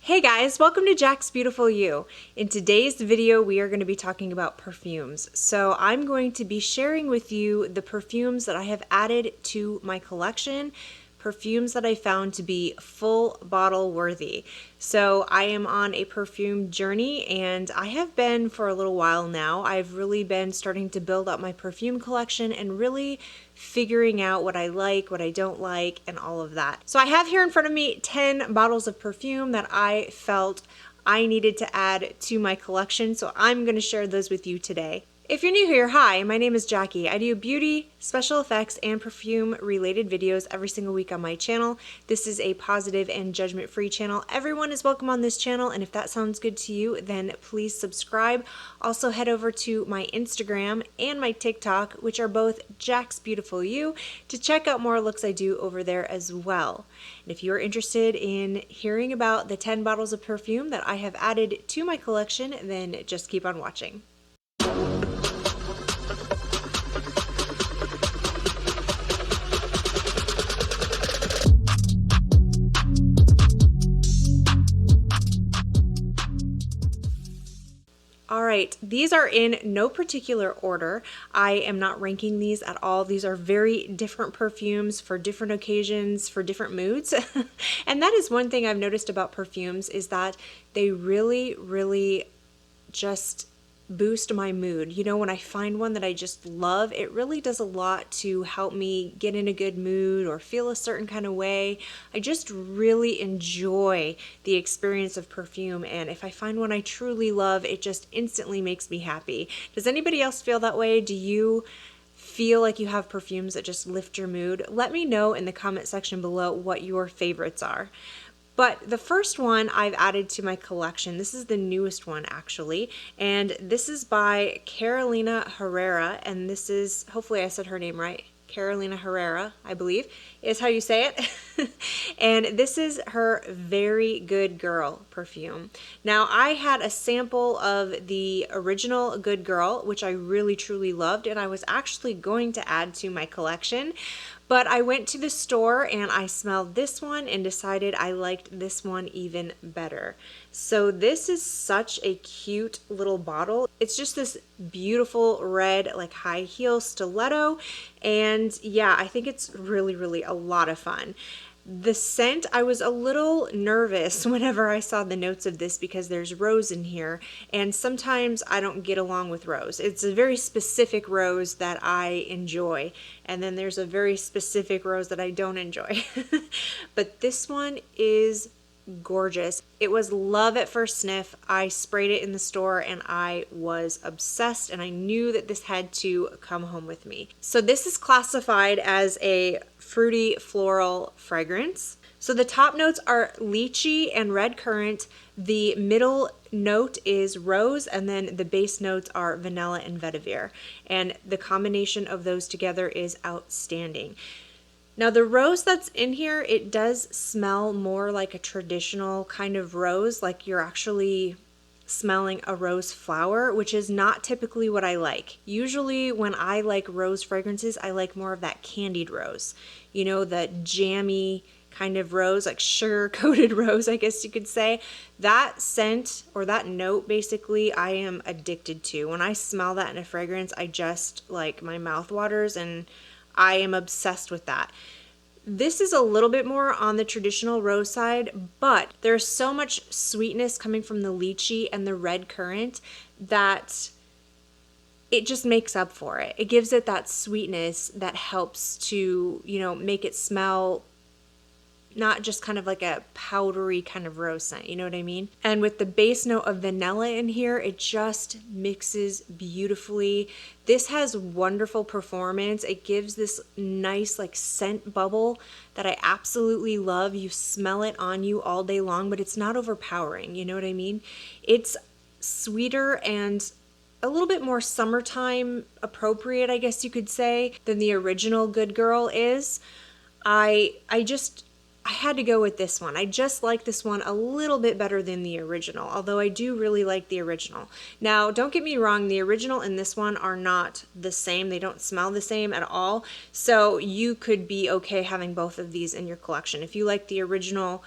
Hey guys, welcome to Jaxbeautifulyou. In today's video, we are going to be talking about perfumes. So I'm going to be sharing with you the perfumes that I have added to my collection, perfumes that I found to be full bottle worthy. So I am on a perfume journey and I have been for a little while now. I've really been starting to build up my perfume collection and really figuring out what I like, what I don't like, and all of that. So I have here in front of me 10 bottles of perfume that I felt I needed to add to my collection. So I'm going to share those with you today. If you're new here, hi, my name is Jackie. I do beauty, special effects, and perfume related videos every single week on my channel. This is a positive and judgment-free channel. Everyone is welcome on this channel, and if that sounds good to you, then please subscribe. Also head over to my Instagram and my TikTok, which are both Jaxbeautifulyou, to check out more looks I do over there as well. And if you're interested in hearing about the 10 bottles of perfume that I have added to my collection, then just keep on watching. All right, these are in no particular order. I am not ranking these at all. These are very different perfumes for different occasions, for different moods. And that is one thing I've noticed about perfumes is that they really just boost my mood. You know, when I find one that I just love, it really does a lot to help me get in a good mood or feel a certain kind of way. I just really enjoy the experience of perfume, and if I find one I truly love, it just instantly makes me happy. Does anybody else feel that way? Do you feel like you have perfumes that just lift your mood? Let me know in the comment section below what your favorites are. But the first one I've added to my collection, this is the newest one actually, and this is by Carolina Herrera, and this is, hopefully I said her name right, Carolina Herrera, I believe, is how you say it. And this is her Very Good Girl perfume. Now, I had a sample of the original Good Girl, which I really truly loved, and I was actually going to add to my collection. But I went to the store and I smelled this one and decided I liked this one even better. So this is such a cute little bottle. It's just this beautiful red, like high heel stiletto. And yeah, I think it's really a lot of fun. The scent, I was a little nervous whenever I saw the notes of this because there's rose in here, and sometimes I don't get along with rose. It's a very specific rose that I enjoy, and then there's a very specific rose that I don't enjoy. But this one is gorgeous. It was love at first sniff. I sprayed it in the store and I was obsessed, and I knew that this had to come home with me. So this is classified as a fruity floral fragrance. So the top notes are lychee and red currant. The middle note is rose, and then the base notes are vanilla and vetiver. And the combination of those together is outstanding. Now the rose that's in here, it does smell more like a traditional kind of rose, like you're actually smelling a rose flower, which is not typically what I like. Usually when I like rose fragrances, I like more of that candied rose. You know, the jammy kind of rose, like sugar-coated rose, I guess you could say. That scent, or that note, basically, I am addicted to. When I smell that in a fragrance, I just, like, my mouth waters, and I am obsessed with that. This is a little bit more on the traditional rose side, but there's so much sweetness coming from the lychee and the red currant that it just makes up for it. It gives it that sweetness that helps to, you know, make it smell not just kind of like a powdery kind of rose scent, you know what I mean? And with the base note of vanilla in here, it just mixes beautifully. This has wonderful performance. It gives this nice like scent bubble that I absolutely love. You smell it on you all day long, but it's not overpowering, you know what I mean? It's sweeter and a little bit more summertime appropriate, I guess you could say, than the original Good Girl is. I had to go with this one. I just like this one a little bit better than the original, although I do really like the original. Now, don't get me wrong, the original and this one are not the same. They don't smell the same at all. So you could be okay having both of these in your collection. If you like the original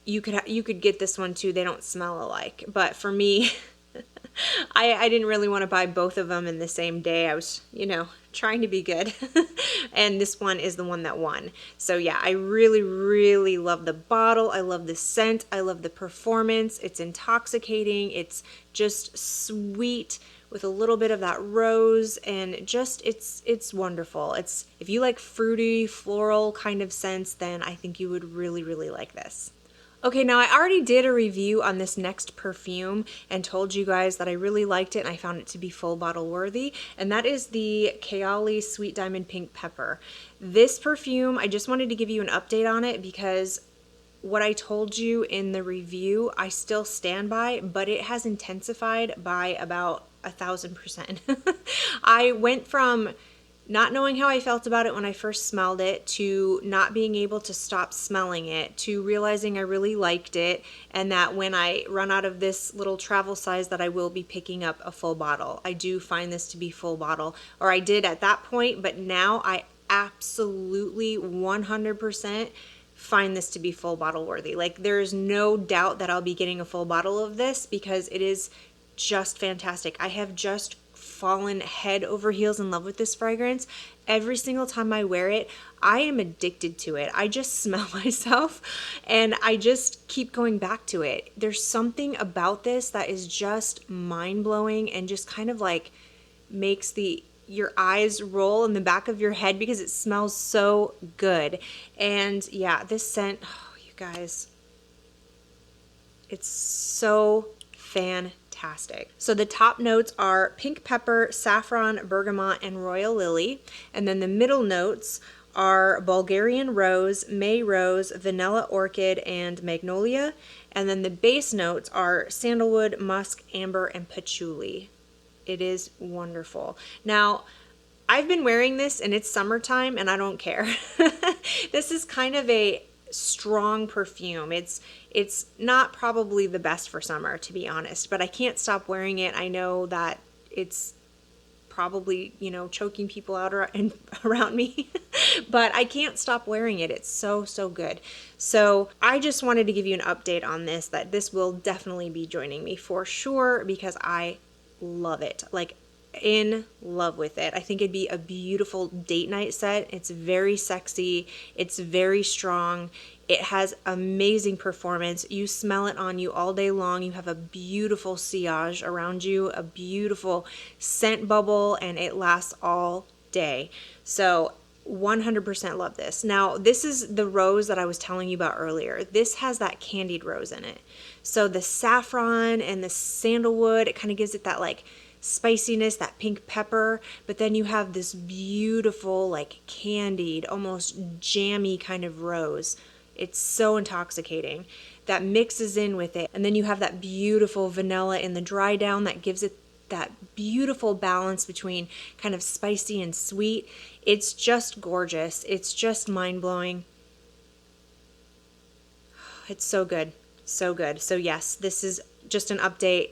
you could get this one too. They don't smell alike, but for me, I didn't really want to buy both of them in the same day. I was, trying to be good. And this one is the one that won. So yeah, I really, really love the bottle. I love the scent. I love the performance. It's intoxicating. It's just sweet with a little bit of that rose, and just it's wonderful. It's, if you like fruity, floral kind of scents, then I think you would really, really like this. Okay, now I already did a review on this next perfume and told you guys that I really liked it and I found it to be full bottle worthy, and that is the Kayali Sweet Diamond Pink Pepper. This perfume, I just wanted to give you an update on it because what I told you in the review, I still stand by, but it has intensified by about 1,000%. I went from not knowing how I felt about it when I first smelled it, to not being able to stop smelling it, to realizing I really liked it, and that when I run out of this little travel size that I will be picking up a full bottle. I do find this to be full bottle, or I did at that point, but now I absolutely 100% find this to be full bottle worthy. Like, there is no doubt that I'll be getting a full bottle of this because it is just fantastic. I have just fallen head over heels in love with this fragrance. Every single time I wear it, I am addicted to it. I just smell myself and I just keep going back to it. There's something about this that is just mind-blowing and just kind of like makes your eyes roll in the back of your head because it smells so good. And yeah, this scent, oh, you guys, it's so fantastic. So the top notes are pink pepper, saffron, bergamot, and royal lily. And then the middle notes are Bulgarian rose, May rose, vanilla orchid, and magnolia. And then the base notes are sandalwood, musk, amber, and patchouli. It is wonderful. Now, I've been wearing this and it's summertime and I don't care. This is kind of a strong perfume. It's not probably the best for summer, to be honest, but I can't stop wearing it. I know that it's probably, choking people out around me, but I can't stop wearing it. It's so, so good. So I just wanted to give you an update on this, that this will definitely be joining me for sure because I love it. Like, in love with it. I think it'd be a beautiful date night set. It's very sexy. It's very strong. It has amazing performance. You smell it on you all day long. You have a beautiful sillage around you, a beautiful scent bubble, and it lasts all day. So 100% love this. Now, this is the rose that I was telling you about earlier. This has that candied rose in it. So the saffron and the sandalwood, it kind of gives it that like spiciness, that pink pepper, but then you have this beautiful like candied, almost jammy kind of rose. It's so intoxicating. That mixes in with it. And then you have that beautiful vanilla in the dry down that gives it that beautiful balance between kind of spicy and sweet. It's just gorgeous. It's just mind-blowing. It's so good. So good. So yes, this is just an update.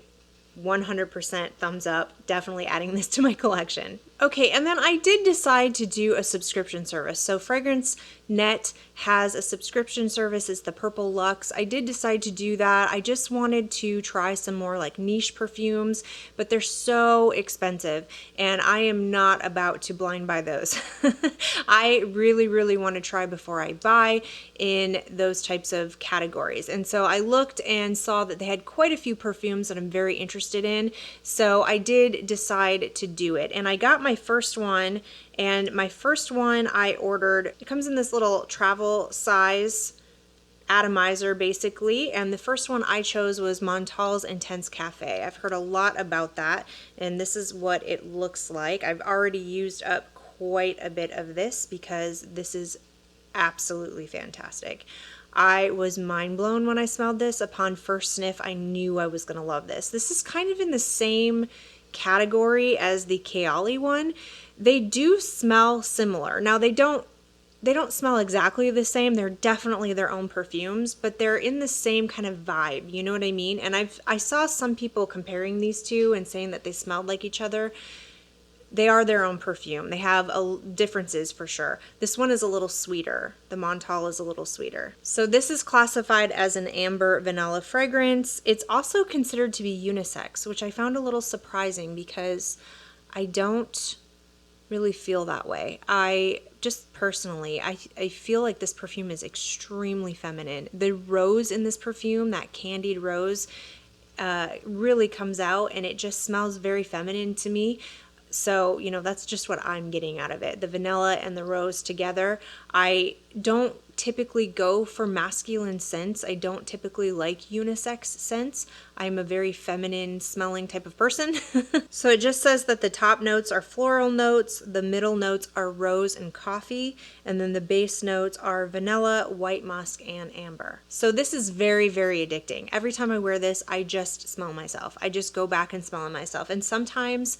100% thumbs up. Definitely adding this to my collection. Okay, and then I did decide to do a subscription service. So Fragrance Net has a subscription service. It's the Purple Luxe. I did decide to do that. I just wanted to try some more like niche perfumes, but they're so expensive and I am not about to blind buy those. I really, really want to try before I buy in those types of categories. And so I looked and saw that they had quite a few perfumes that I'm very interested in. So I did decide to do it. And I got my first one, and my first one I ordered, it comes in this little travel size atomizer basically, and the first one I chose was Montale's Intense Cafe. I've heard a lot about that, and this is what it looks like. I've already used up quite a bit of this because this is absolutely fantastic. I was mind blown when I smelled this. Upon first sniff, I knew I was going to love this. This is kind of in the same category as the Kayali one. They do smell similar. Now they don't smell exactly the same. They're definitely their own perfumes, but they're in the same kind of vibe. You know what I mean? And I saw some people comparing these two and saying that they smelled like each other. they are their own perfume. They have differences for sure. This one is a little sweeter. The Montale is a little sweeter. So this is classified as an amber vanilla fragrance. It's also considered to be unisex, which I found a little surprising because I don't really feel that way. I just personally, I feel like this perfume is extremely feminine. The rose in this perfume, that candied rose, really comes out, and it just smells very feminine to me. So, you know, that's just what I'm getting out of it. The vanilla and the rose together. I don't typically go for masculine scents. I don't typically like unisex scents. I'm a very feminine smelling type of person. So it just says that the top notes are floral notes, the middle notes are rose and coffee, and then the base notes are vanilla, white musk, and amber. So this is very, very addicting. Every time I wear this, I just smell myself. I just go back and smell myself. And sometimes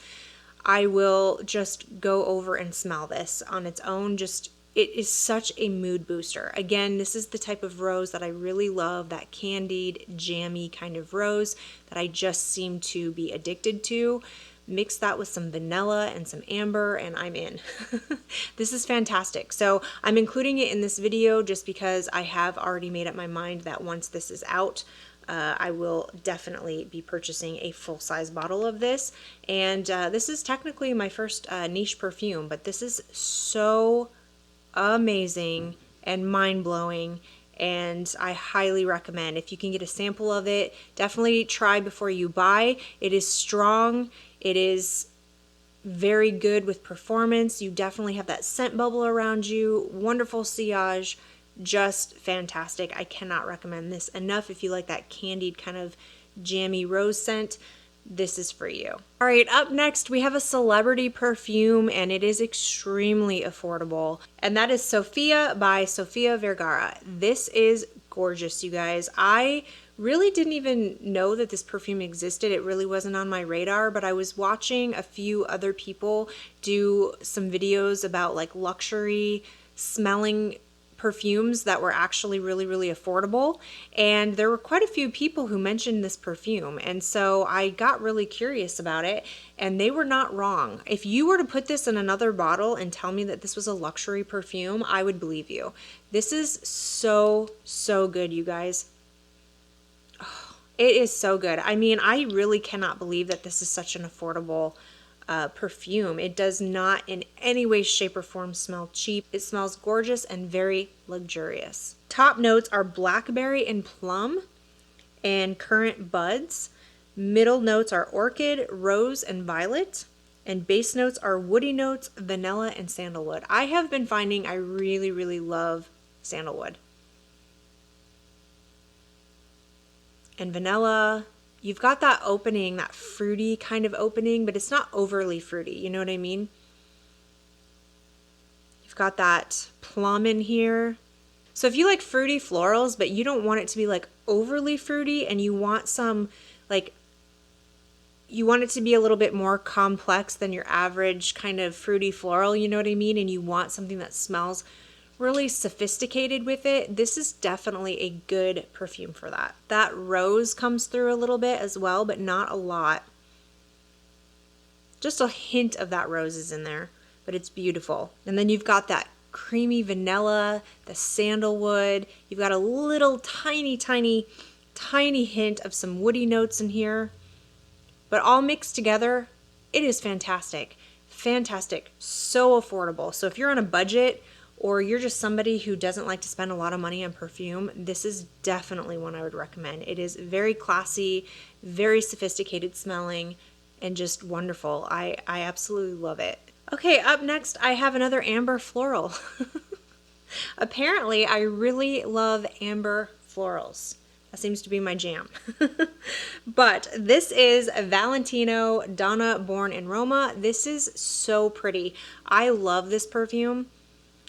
I will just go over and smell this on its own. It is such a mood booster. Again, this is the type of rose that I really love, that candied, jammy kind of rose that I just seem to be addicted to. Mix that with some vanilla and some amber and I'm in. This is fantastic. So I'm including it in this video just because I have already made up my mind that once this is out, I will definitely be purchasing a full-size bottle of this. And this is technically my first niche perfume, but this is so amazing and mind-blowing, and I highly recommend. If you can get a sample of it, definitely try before you buy. It is strong. It is very good with performance. You definitely have that scent bubble around you. Wonderful sillage. Just fantastic. I cannot recommend this enough. If you like that candied kind of jammy rose scent, this is for you. All right, up next we have a celebrity perfume, and it is extremely affordable, and that is Sofia by Sofia Vergara. This is gorgeous, you guys. I really didn't even know that this perfume existed. It really wasn't on my radar, but I was watching a few other people do some videos about like luxury smelling perfumes that were actually really, really affordable. And there were quite a few people who mentioned this perfume. And so I got really curious about it, and they were not wrong. If you were to put this in another bottle and tell me that this was a luxury perfume, I would believe you. This is so, so good, you guys. Oh, it is so good. I mean, I really cannot believe that this is such an affordable perfume. It does not in any way, shape, or form smell cheap. It smells gorgeous and very luxurious. Top notes are blackberry and plum and currant buds. Middle notes are orchid, rose, and violet. And base notes are woody notes, vanilla, and sandalwood. I have been finding I really, really love sandalwood. And vanilla. You've got that opening, that fruity kind of opening, but it's not overly fruity, you know what I mean? You've got that plum in here. So if you like fruity florals, but you don't want it to be like overly fruity, and you want some like, you want it to be a little bit more complex than your average kind of fruity floral, you know what I mean? And you want something that smells really sophisticated with it, this is definitely a good perfume for that. That rose comes through a little bit as well, but not a lot. Just a hint of that rose is in there, but it's beautiful. And then you've got that creamy vanilla, the sandalwood. You've got a little tiny, tiny, tiny hint of some woody notes in here, but all mixed together, it is fantastic. Fantastic. So affordable. So if you're on a budget, or you're just somebody who doesn't like to spend a lot of money on perfume, this is definitely one I would recommend. It is very classy, very sophisticated smelling, and just wonderful. I absolutely love it. Okay, up next I have another amber floral. Apparently I really love amber florals. That seems to be my jam. But this is Valentino Donna, born in Roma. This is so pretty. I love this perfume.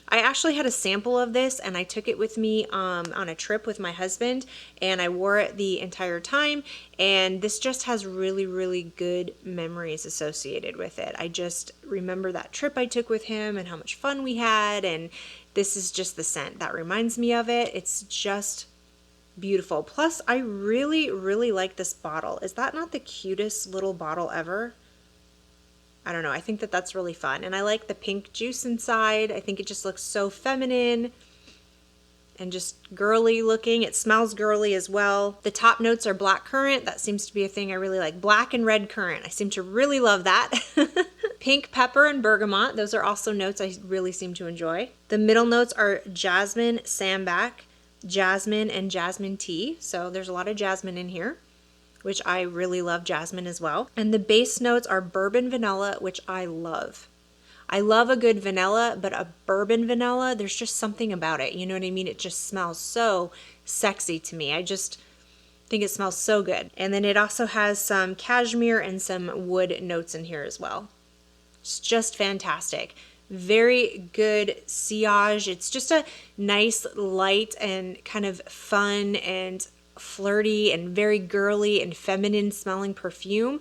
I actually had a sample of this, and I took it with me on a trip with my husband, and I wore it the entire time, and this just has really, really good memories associated with it. I just remember that trip I took with him and how much fun we had, and this is just the scent that reminds me of it. It's just beautiful. Plus, I really, really like this bottle. Is that not the cutest little bottle ever? I don't know. I think that that's really fun. And I like the pink juice inside. I think it just looks so feminine and just girly looking. It smells girly as well. The top notes are black currant. That seems to be a thing I really like. Black and red currant. I seem to really love that. Pink pepper and bergamot. Those are also notes I really seem to enjoy. The middle notes are jasmine, sambac, jasmine, and jasmine tea. So there's a lot of jasmine in here, which I really love jasmine as well. And the base notes are bourbon vanilla, which I love. I love a good vanilla, but a bourbon vanilla, there's just something about it. You know what I mean? It just smells so sexy to me. I just think it smells so good. And then it also has some cashmere and some wood notes in here as well. It's just fantastic. Very good sillage. It's just a nice, light and kind of fun and flirty and very girly and feminine smelling perfume,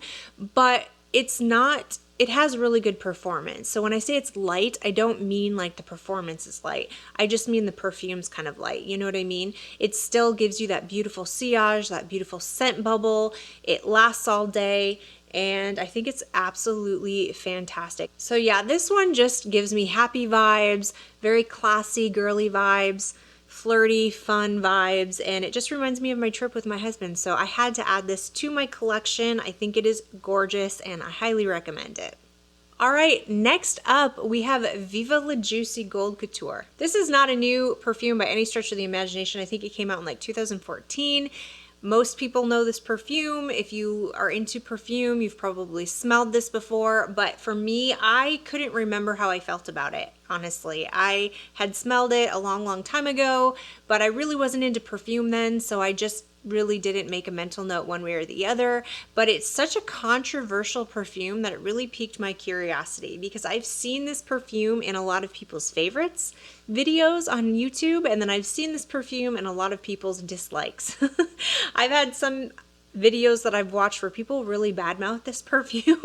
but it's not, it has really good performance. So when I say it's light, I don't mean like the performance is light. I just mean the perfume's kind of light. You know what I mean? It still gives you that beautiful sillage, that beautiful scent bubble. It lasts all day. And I think it's absolutely fantastic. So yeah, this one just gives me happy vibes, very classy, girly vibes, flirty, fun vibes, and it just reminds me of my trip with my husband. So I had to add this to my collection. I think it is gorgeous and I highly recommend it. All right, next up we have Viva La Juicy Gold Couture. This is not a new perfume by any stretch of the imagination. I think it came out in like 2014. Most people know this perfume. If you are into perfume, you've probably smelled this before, but for me, I couldn't remember how I felt about it, honestly. I had smelled it a long, long time ago, but I really wasn't into perfume then, so I just really didn't make a mental note one way or the other. But it's such a controversial perfume that it really piqued my curiosity, because I've seen this perfume in a lot of people's favorites videos on YouTube, and then I've seen this perfume in a lot of people's dislikes. I've had some videos that I've watched where people really badmouth this perfume.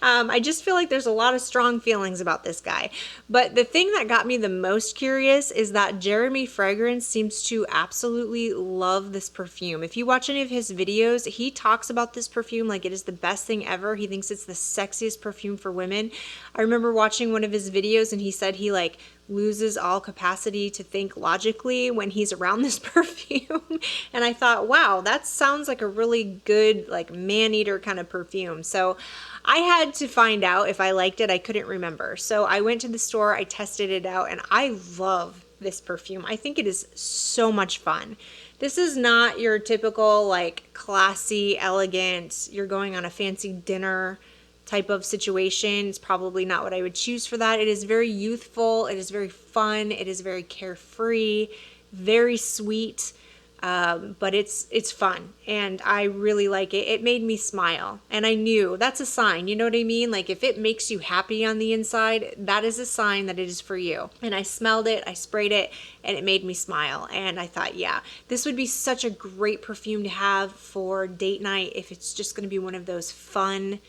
I just feel like there's a lot of strong feelings about this guy. But the thing that got me the most curious is that Jeremy Fragrance seems to absolutely love this perfume. If you watch any of his videos, he talks about this perfume like it is the best thing ever. He thinks it's the sexiest perfume for women. I remember watching one of his videos and he said he like loses all capacity to think logically when he's around this perfume. And I thought, wow, that sounds like a really good like man-eater kind of perfume. So I had to find out if I liked it. I couldn't remember. So I went to the store, I tested it out, and I love this perfume. I think it is so much fun. This is not your typical like classy, elegant, you're going on a fancy dinner type of situation. It's probably not what I would choose for that. It is very youthful. It is very fun. It is very carefree, very sweet, but it's fun, and I really like it. It made me smile, and I knew that's a sign. You know what I mean? Like if it makes you happy on the inside, that is a sign that it is for you. And I smelled it, I sprayed it, and it made me smile. And I thought, yeah, this would be such a great perfume to have for date night if it's just going to be one of those fun,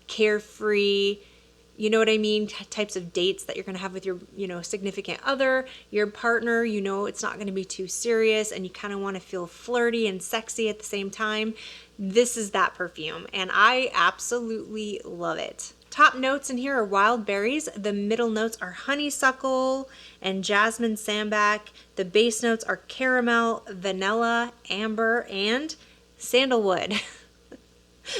carefree, you know what I mean, types of dates that you're going to have with your, significant other, your partner. It's not going to be too serious and you kind of want to feel flirty and sexy at the same time. This is that perfume, and I absolutely love it. Top notes in here are wild berries. The middle notes are honeysuckle and jasmine sambac. The base notes are caramel, vanilla, amber, and sandalwood.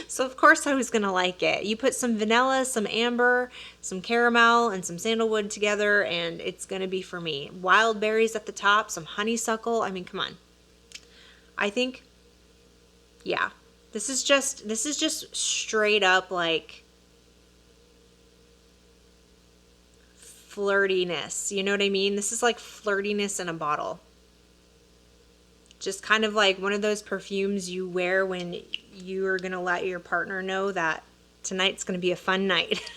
So of course I was gonna like it. You put some vanilla, some amber, some caramel, and some sandalwood together, and it's gonna be for me. Wild berries at the top, some honeysuckle. I mean, come on. I think, yeah, this is just straight up like flirtiness. You know what I mean? This is like flirtiness in a bottle. Just kind of like one of those perfumes you wear when you're going to let your partner know that tonight's going to be a fun night.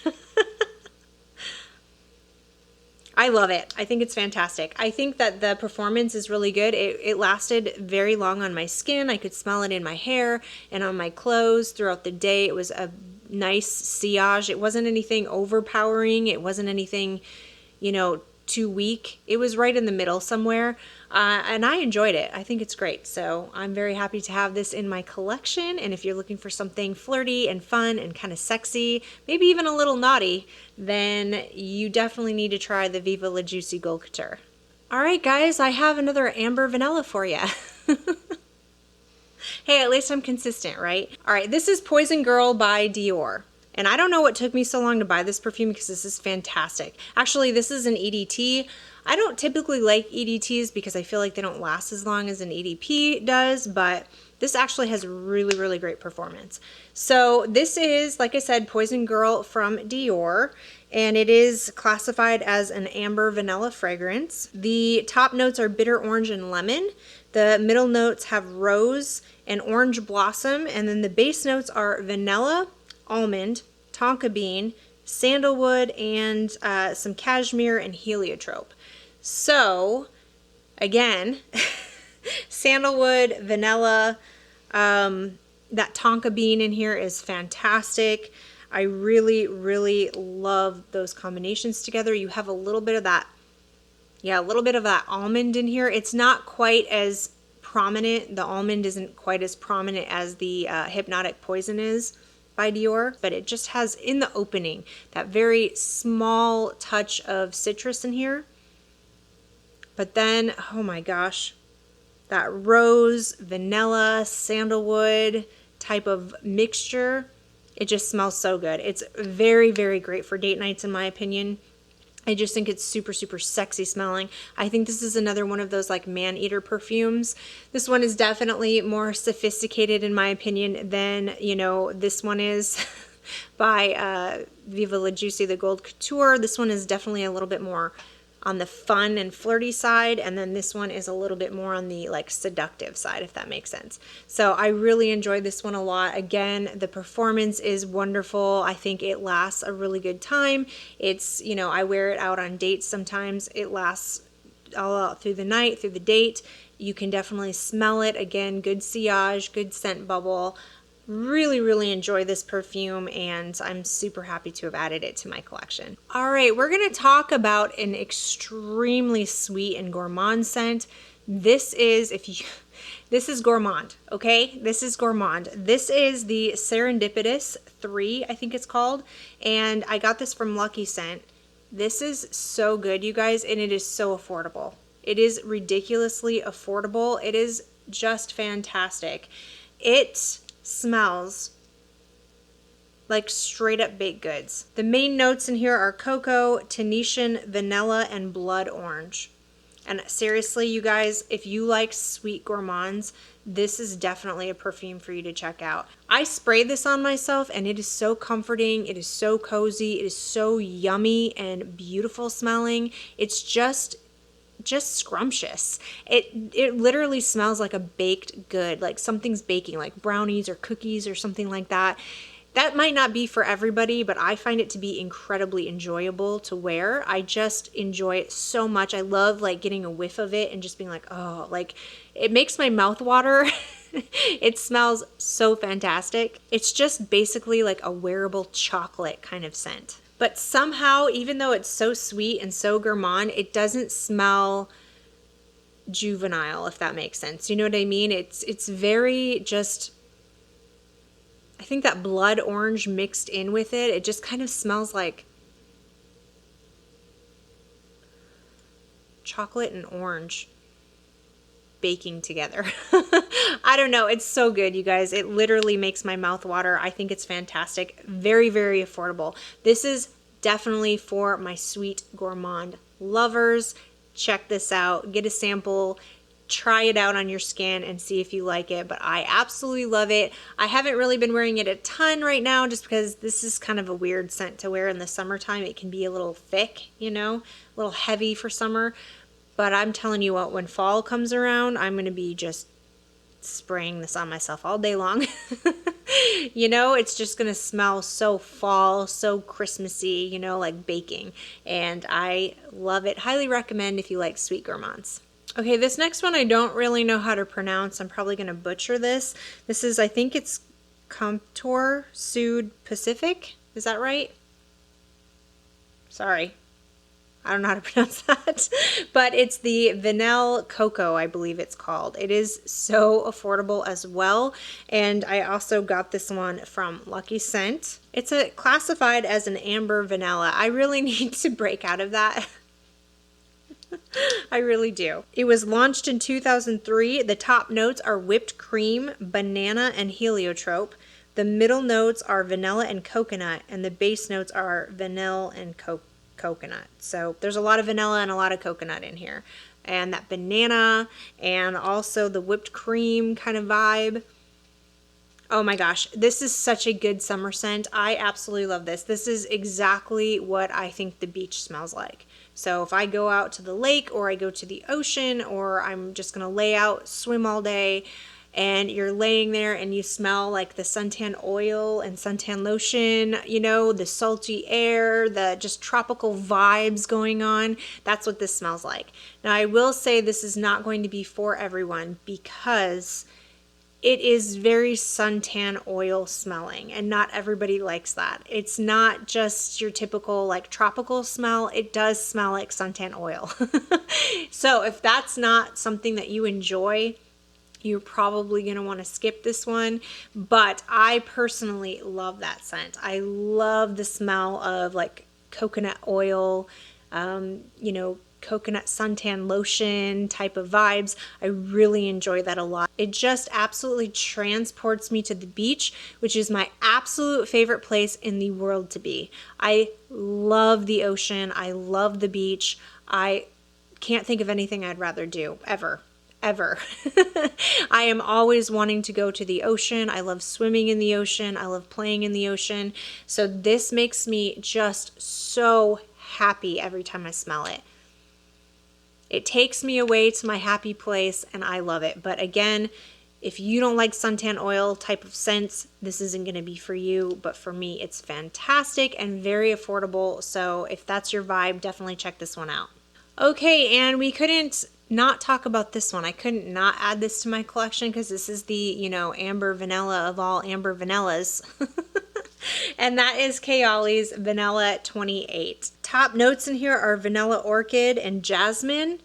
I love it. I think it's fantastic. I think that the performance is really good. It lasted very long on my skin. I could smell it in my hair and on my clothes throughout the day. It was a nice sillage. It wasn't anything overpowering. It wasn't anything, too weak. It was right in the middle somewhere. and I enjoyed it. I think it's great. So I'm very happy to have this in my collection. And if you're looking for something flirty and fun and kind of sexy, maybe even a little naughty, then you definitely need to try the Viva La Juicy Gold Couture. All right, guys, I have another amber vanilla for you. Hey, at least I'm consistent, right? All right, this is Poison Girl by Dior. And I don't know what took me so long to buy this perfume because this is fantastic. Actually, this is an EDT. I don't typically like EDTs because I feel like they don't last as long as an EDP does, but this actually has really, really great performance. So this is, like I said, Poison Girl from Dior, and it is classified as an amber vanilla fragrance. The top notes are bitter orange and lemon. The middle notes have rose and orange blossom, and then the base notes are vanilla, almond, tonka bean, sandalwood, and some cashmere and heliotrope. So, again, sandalwood, vanilla, that tonka bean in here is fantastic. I really, really love those combinations together. You have a little bit of that, yeah, a little bit of that almond in here. It's not quite as prominent. The almond isn't quite as prominent as the Hypnotic Poison is by Dior, but it just has in the opening that very small touch of citrus in here. But then, oh my gosh, that rose, vanilla, sandalwood type of mixture, it just smells so good. It's very, very great for date nights in my opinion. I just think it's super, super sexy smelling. I think this is another one of those like man-eater perfumes. This one is definitely more sophisticated in my opinion than, you know, this one is by Viva La Juicy, the Gold Couture. This one is definitely a little bit more on the fun and flirty side, and then this one is a little bit more on the like seductive side, if that makes sense. So I really enjoyed this one a lot. Again, the performance is wonderful. I think it lasts a really good time. It's, you know, I wear it out on dates sometimes. It lasts all out through the night, through the date. You can definitely smell it. Again, good sillage, good scent bubble. Really, really enjoy this perfume, and I'm super happy to have added it to my collection. All right, we're gonna talk about an extremely sweet and gourmand scent. This is, this is gourmand, okay? This is gourmand. This is the Serendipitous 3, I think it's called, and I got this from Lucky Scent. This is so good, you guys, and it is so affordable. It is ridiculously affordable. It is just fantastic. It smells like straight up baked goods. The main notes in here are cocoa, Tunisian, vanilla, and blood orange. And seriously, you guys, if you like sweet gourmands, this is definitely a perfume for you to check out. I sprayed this on myself and it is so comforting. It is so cozy. It is so yummy and beautiful smelling. It's just scrumptious. It literally smells like a baked good, like something's baking, like brownies or cookies or something like that. That might not be for everybody, but I find it to be incredibly enjoyable to wear. I just enjoy it so much. I love like getting a whiff of it and just being like, oh, like it makes my mouth water. It smells so fantastic. It's just basically like a wearable chocolate kind of scent. But somehow, even though it's so sweet and so gourmand, it doesn't smell juvenile, if that makes sense. You know what I mean? It's very just, I think that blood orange mixed in with it, it just kind of smells like chocolate and orange baking together. I don't know. It's so good, you guys. It literally makes my mouth water. I think it's fantastic. Very, very affordable. This is definitely for my sweet gourmand lovers. Check this out. Get a sample. Try it out on your skin and see if you like it, but I absolutely love it. I haven't really been wearing it a ton right now just because this is kind of a weird scent to wear in the summertime. It can be a little thick, you know, a little heavy for summer. But I'm telling you what, when fall comes around, I'm going to be just spraying this on myself all day long. You know, it's just going to smell so fall, so Christmassy, you know, like baking. And I love it. Highly recommend if you like sweet gourmands. Okay, this next one I don't really know how to pronounce. I'm probably going to butcher this. This is, I think it's COMPTOIR Sud Pacifique. Is that right? Sorry. I don't know how to pronounce that, but it's the Vanille Coco, I believe it's called. It is so affordable as well, and I also got this one from Lucky Scent. It's classified as an amber vanilla. I really need to break out of that. I really do. It was launched in 2003. The top notes are whipped cream, banana, and heliotrope. The middle notes are vanilla and coconut, and the base notes are vanilla and coconut. So there's a lot of vanilla and a lot of coconut in here. And that banana and also the whipped cream kind of vibe. Oh my gosh, this is such a good summer scent. I absolutely love this. This is exactly what I think the beach smells like. So if I go out to the lake or I go to the ocean or I'm just gonna lay out, swim all day, and you're laying there and you smell like the suntan oil and suntan lotion, you know, the salty air, the just tropical vibes going on, that's what this smells like. Now I will say this is not going to be for everyone because it is very suntan oil smelling and not everybody likes that. It's not just your typical like tropical smell, it does smell like suntan oil. So if that's not something that you enjoy, you're probably going to want to skip this one, but I personally love that scent. I love the smell of like coconut oil, you know, coconut suntan lotion type of vibes. I really enjoy that a lot. It just absolutely transports me to the beach, which is my absolute favorite place in the world to be. I love the ocean. I love the beach. I can't think of anything I'd rather do ever. I am always wanting to go to the ocean. I love swimming in the ocean. I love playing in the ocean. So this makes me just so happy every time I smell it. It takes me away to my happy place and I love it. But again, if you don't like suntan oil type of scents, this isn't going to be for you. But for me, it's fantastic and very affordable. So if that's your vibe, definitely check this one out. Okay, and we couldn't not talk about this one. I couldn't not add this to my collection because this is the, you know, amber vanilla of all amber vanillas. And that is Kayali's Vanilla 28. Top notes in here are vanilla orchid and jasmine.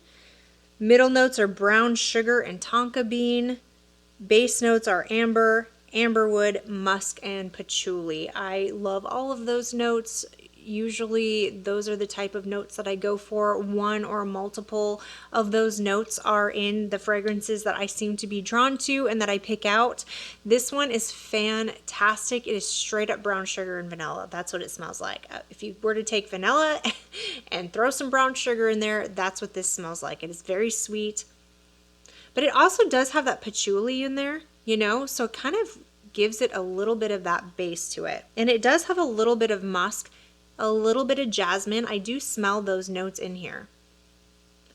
Middle notes are brown sugar and tonka bean. Base notes are amber, amberwood, musk, and patchouli. I love all of those notes. Usually those are the type of notes that I go for. One or multiple of those notes are in the fragrances that I seem to be drawn to and that I pick out. This one is fantastic. It is straight up brown sugar and vanilla. That's what it smells like. If you were to take vanilla and throw some brown sugar in there, that's what this smells like. It is very sweet, but it also does have that patchouli in there, you know, so it kind of gives it a little bit of that base to it. And it does have a little bit of musk, a little bit of jasmine. I do smell those notes in here.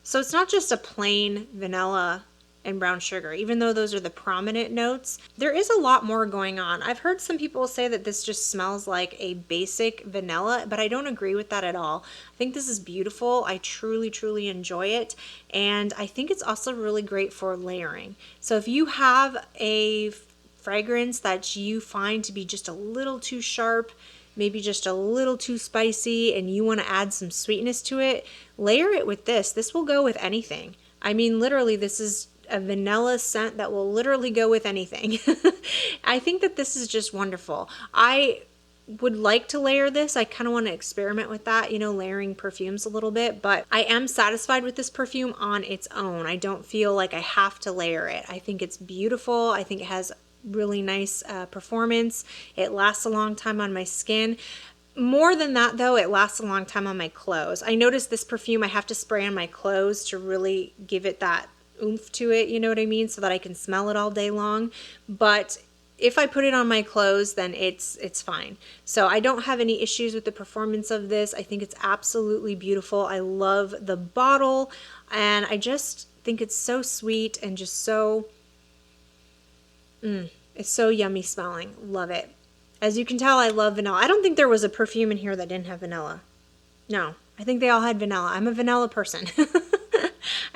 So it's not just a plain vanilla and brown sugar, even though those are the prominent notes. There is a lot more going on. I've heard some people say that this just smells like a basic vanilla, but I don't agree with that at all. I think this is beautiful. I truly, truly enjoy it. And I think it's also really great for layering. So if you have a fragrance that you find to be just a little too sharp, maybe just a little too spicy, and you want to add some sweetness to it, layer it with this. This will go with anything. I mean, literally, this is a vanilla scent that will literally go with anything. I think that this is just wonderful. I would like to layer this. I kind of want to experiment with that, you know, layering perfumes a little bit, but I am satisfied with this perfume on its own. I don't feel like I have to layer it. I think it's beautiful. I think it has really nice performance. It lasts a long time on my skin. More than that though, it lasts a long time on my clothes. I noticed this perfume I have to spray on my clothes to really give it that oomph to it, you know what I mean, so that I can smell it all day long. But if I put it on my clothes, then it's fine. So I don't have any issues with the performance of this. I think it's absolutely beautiful. I love the bottle and I just think it's so sweet and just so it's so yummy smelling. Love it. As you can tell, I love vanilla. I don't think there was a perfume in here that didn't have vanilla. No, I think they all had vanilla. I'm a vanilla person.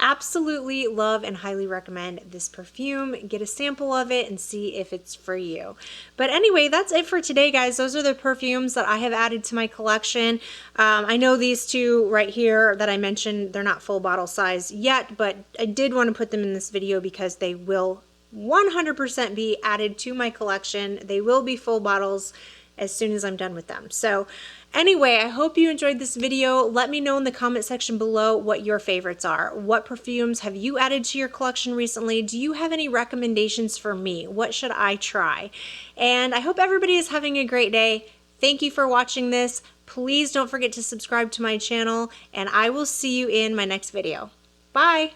absolutely love and highly recommend this perfume. Get a sample of it and see if it's for you. But anyway, that's it for today, guys. Those are the perfumes that I have added to my collection. I know these two right here that I mentioned, they're not full bottle size yet, but I did want to put them in this video because they will 100% be added to my collection. They will be full bottles as soon as I'm done with them. So anyway, I hope you enjoyed this video. Let me know in the comment section below what your favorites are. What perfumes have you added to your collection recently? Do you have any recommendations for me? What should I try? And I hope everybody is having a great day. Thank you for watching this. Please don't forget to subscribe to my channel, and I will see you in my next video. Bye!